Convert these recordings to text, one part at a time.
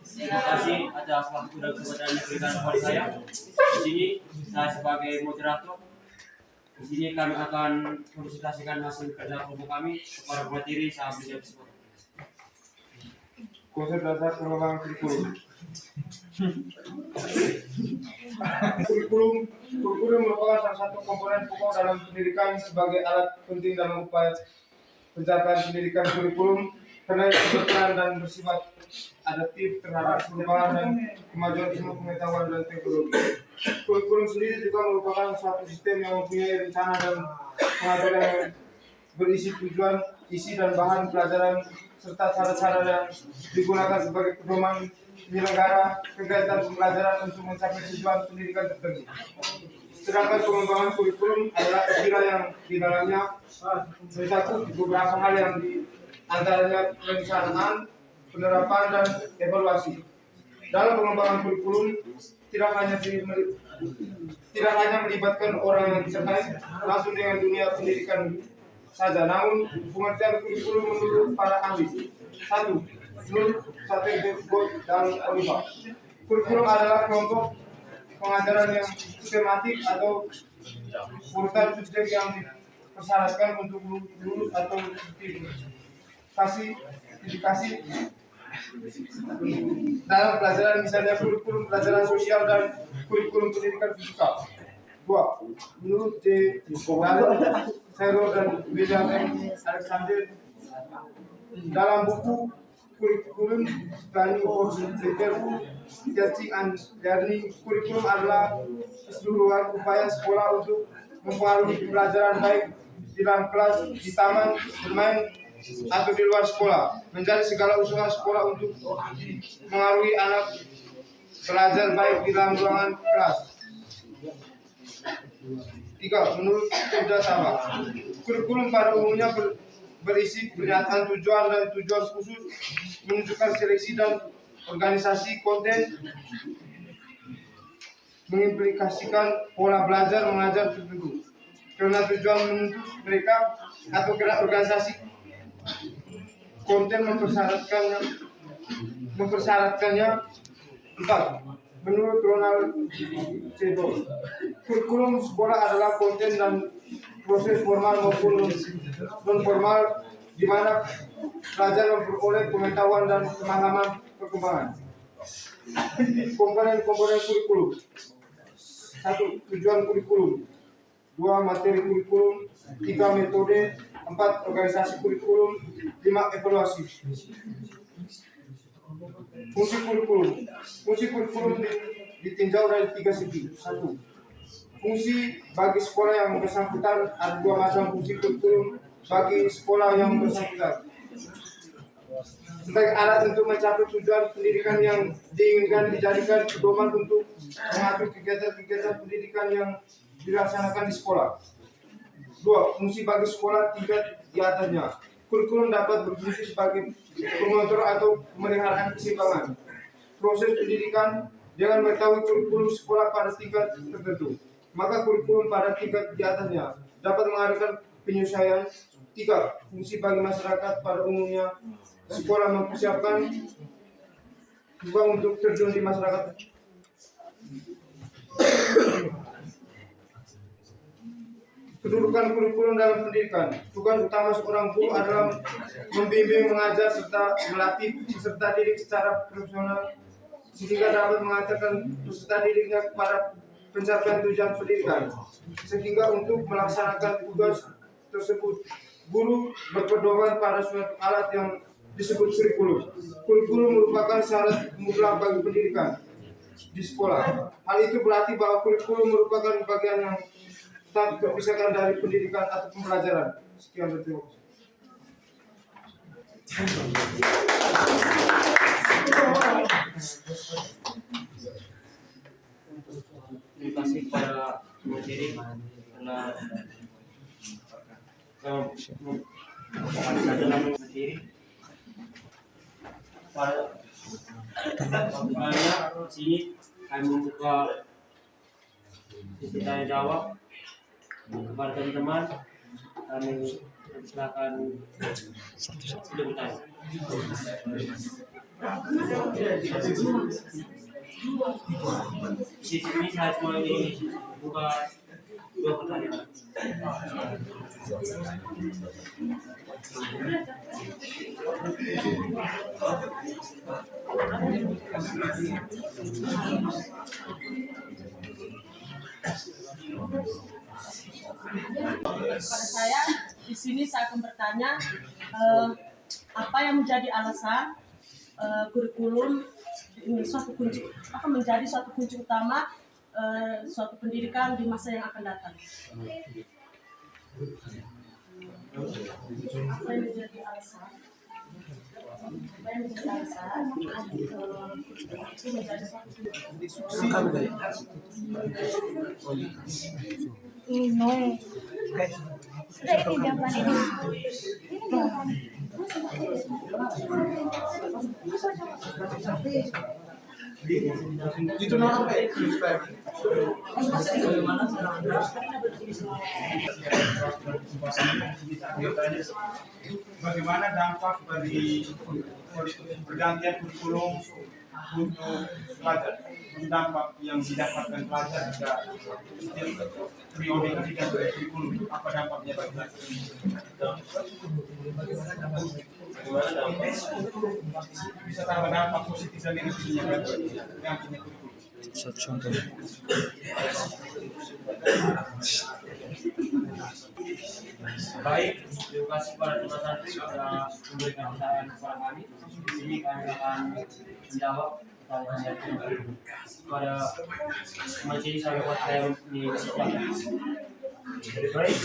Terima kasih atas waktu dan kesempatan yang diberikan kepada saya. Di sini saya sebagai moderator. Di sini kami akan mempresentasikan hasil kerja kelompok kami kepada pemateri saya menjawab semua. Konsep dasar pengembangan kurikulum. Kurikulum merupakan salah satu komponen pokok dalam pendidikan sebagai alat penting dalam upaya pencapaian pendidikan kurikulum karena berperan dan bersifat adaptif terhadap perubahan dan kemajuan ilmu pengetahuan dan teknologi. Kurikulum sendiri juga merupakan suatu sistem yang mempunyai rencana dan pengatur yang berisi tujuan, isi dan bahan pelajaran serta cara-cara yang digunakan sebagai pedoman penyelenggara kegiatan pembelajaran untuk mencapai tujuan pendidikan tertentu. Sedangkan pengembangan kurikulum adalah istilah yang di dalamnya mencakup beberapa hal yang diantaranya perencanaan, penerapan dan evaluasi. Dalam pengembangan kurikulum tidak hanya melibatkan orang yang terkait langsung dengan dunia pendidikan saja, namun pengertian kurikulum menurut para ahli. Menurut Satterthwaite dan Oliver, kurikulum adalah kelompok pengajaran yang sistematik atau urutan subjek yang dipersyaratkan untuk lulus atau sertifikasi dalam pelajaran, misalnya kurikulum pelajaran sosial dan kurikulum pendidikan fisika. 2. Menurut J. Sero dan William M. Alexander dalam buku Kurikulum Planning for Better Teaching and Learning, kurikulum adalah keseluruhan upaya sekolah untuk mempengaruhi pembelajaran baik di dalam kelas, di taman bermain atau di luar sekolah, menjadi segala usaha sekolah untuk mengaruhi anak belajar baik di dalam ruangan kelas. 3. Menurut Kudratawa, kurikulum pada umumnya berisi pernyataan tujuan dan tujuan khusus, menunjukkan seleksi dan organisasi konten, mengimplikasikan pola belajar mengajar tertentu, karena tujuan menuntut mereka atau karena organisasi konten mempersyaratkannya. 4. Menurut Ronald C. Doss, kurikulum sekolah adalah konten dan proses formal maupun non-formal di mana pelajar memperoleh pengetahuan dan pemahaman perkembangan. Komponen kurikulum. 1. Tujuan kurikulum. 2. Materi kurikulum. 3. Metode. 4. Organisasi kurikulum. 5. Evaluasi. Fungsi kurikulum. Fungsi kurikulum ditinjau dari 3 segi. 1. Fungsi bagi sekolah yang bersangkutan. Ada 2 macam fungsi kurikulum bagi sekolah yang bersangkutan. Sebagai alat untuk mencapai tujuan pendidikan yang diinginkan, dijadikan pedoman untuk mengatur kegiatan-kegiatan pendidikan yang dilaksanakan di sekolah. 2. Fungsi bagi sekolah tingkat di atasnya. Kurikulum dapat berfungsi sebagai pengontrol atau pemeliharaan keseimbangan proses pendidikan dengan mengetahui kurikulum sekolah pada tingkat tertentu. Maka kurikulum pada tingkat di atasnya dapat mengadakan penyesuaian. 3. Fungsi bagi masyarakat pada umumnya. Sekolah mempersiapkan juga untuk terjun di masyarakat. Kedudukan kurikulum dalam pendidikan. Tugas utama seorang guru adalah membimbing, mengajar, serta melatih peserta didik secara profesional sehingga dapat mengantarkan peserta didiknya kepada pencapaian tujuan pendidikan. Sehingga untuk melaksanakan tugas tersebut, guru berpedoman pada suatu alat yang disebut kurikulum. Kurikulum merupakan syarat mutlak bagi pendidikan di sekolah. Hal itu berarti bahwa kurikulum merupakan bagian yang tak terpisahkan dari pendidikan atau pembelajaran. Sekian, terima kasih. Terima kasih kepada materi karena dalam materi pada pertanyaannya sini kami membuka sesi tanya jawab kepada teman-teman. Kami silakan bertanya. Di sini saya cuma ini buka dua pertanyaan. Pada saya di sini saya akan bertanya apa yang menjadi alasan kurikulum ini menjadi suatu kunci utama suatu pendidikan di masa yang akan datang. Apa yang menjadi alasan? Apa yang menjadi alasan? Itu menjadi No. Ini jawaban ini. Itu nama bagaimana dampak bagi pergantian kurikulum untuk pelajar, dampak yang didapatkan pelajar jika periode ketiga kurikulum, apa dampaknya bagi pelajar? Bisa tambah dampak positif dan negatifnya bagi gantinya kurikulum. Baik, terima kasih kepada teman santri sudah memberikan pertanyaan kepada kami. Di sini kami akan menjawab pertanyaan kepada majelis sahabat saya di kesempatan. Baik,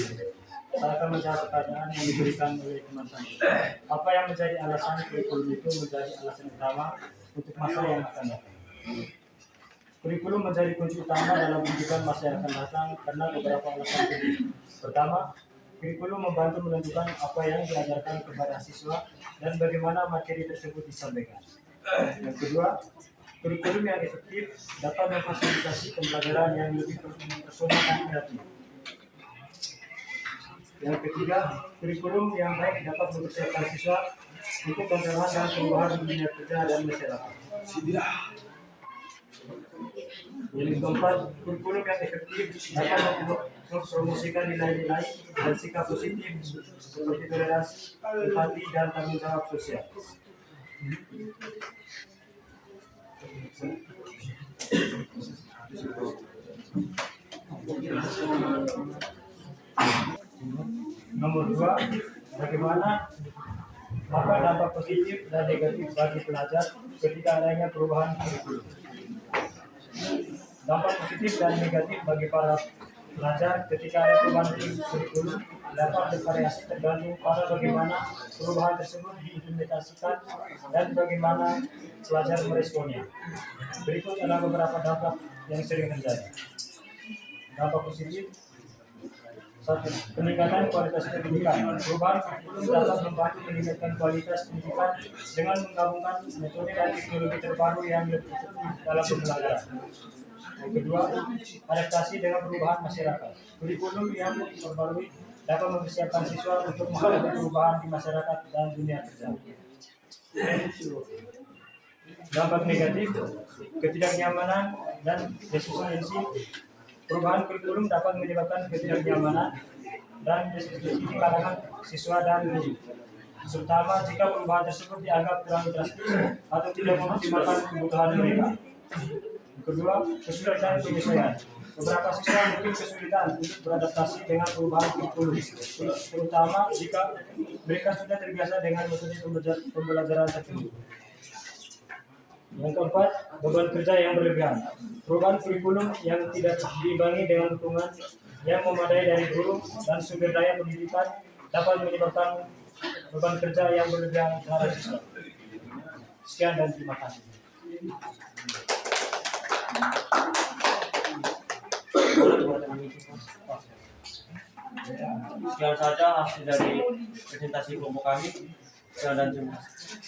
saya akan menjawab pertanyaan yang diberikan oleh teman santri. Apa yang menjadi alasan kurikulum itu menjadi alasan utama untuk masa yang akan datang? Kurikulum menjadi kunci utama dalam pendidikan masa yang akan datang karena beberapa alasan penting. Pertama, kurikulum membantu menentukan apa yang diajarkan kepada siswa dan bagaimana materi tersebut disampaikan. Yang kedua, kurikulum yang efektif dapat memfasilitasi pembelajaran yang lebih personal dan kreatif. Yang ketiga, kurikulum yang baik dapat mempersiapkan siswa untuk tantangan dan perubahan dunia kerja dan masyarakat. Yang keempat, kurikulum yang efektif dapat mempromosikan nilai-nilai dan sikap positif seperti toleransi, empati, dan tanggung jawab sosial. Nomor 2, bagaimana maka dampak positif dan negatif bagi pelajar ketika adanya perubahan kurikulum. Dampak positif dan negatif bagi para pelajar ketika ada perubahan kurikulum dapat bervariasi tergantung pada bagaimana perubahan tersebut diimplementasikan dan bagaimana pelajar meresponnya. Berikut adalah beberapa dampak yang sering terjadi. Dampak positif: 1. Peningkatan kualitas pendidikan. Perubahan kurikulum dapat membantu meningkatkan kualitas pendidikan dengan menggabungkan metode dan teknologi terbaru yang lebih efektif dalam pembelajaran. Yang kedua, adaptasi dengan perubahan masyarakat. Kurikulum yang diperbarui dapat mempersiapkan siswa untuk menghadapi perubahan di masyarakat dan dunia kerja. Dampak negatif: ketidaknyamanan dan resistensi. Perubahan kurikulum dapat menyebabkan ketidaknyamanan dan resistensi di kalangan siswa dan guru, terutama jika perubahan tersebut dianggap terlalu drastis atau tidak mengoptimalkan kebutuhan mereka. Kedua, kesulitan penyesuaian. Beberapa siswa mungkin kesulitan untuk beradaptasi dengan perubahan kurikulum, terutama jika mereka sudah terbiasa dengan metode pembelajaran tersebut. Yang keempat, beban kerja yang berlebihan. Perubahan kurikulum yang tidak diimbangi dengan dukungan yang memadai dari guru dan sumber daya pendidikan dapat menyebabkan beban kerja yang berlebihan terhadap siswa. Sekian dan terima kasih. Sekian saja hasil dari presentasi kelompok kami. Sekian dan terima kasih.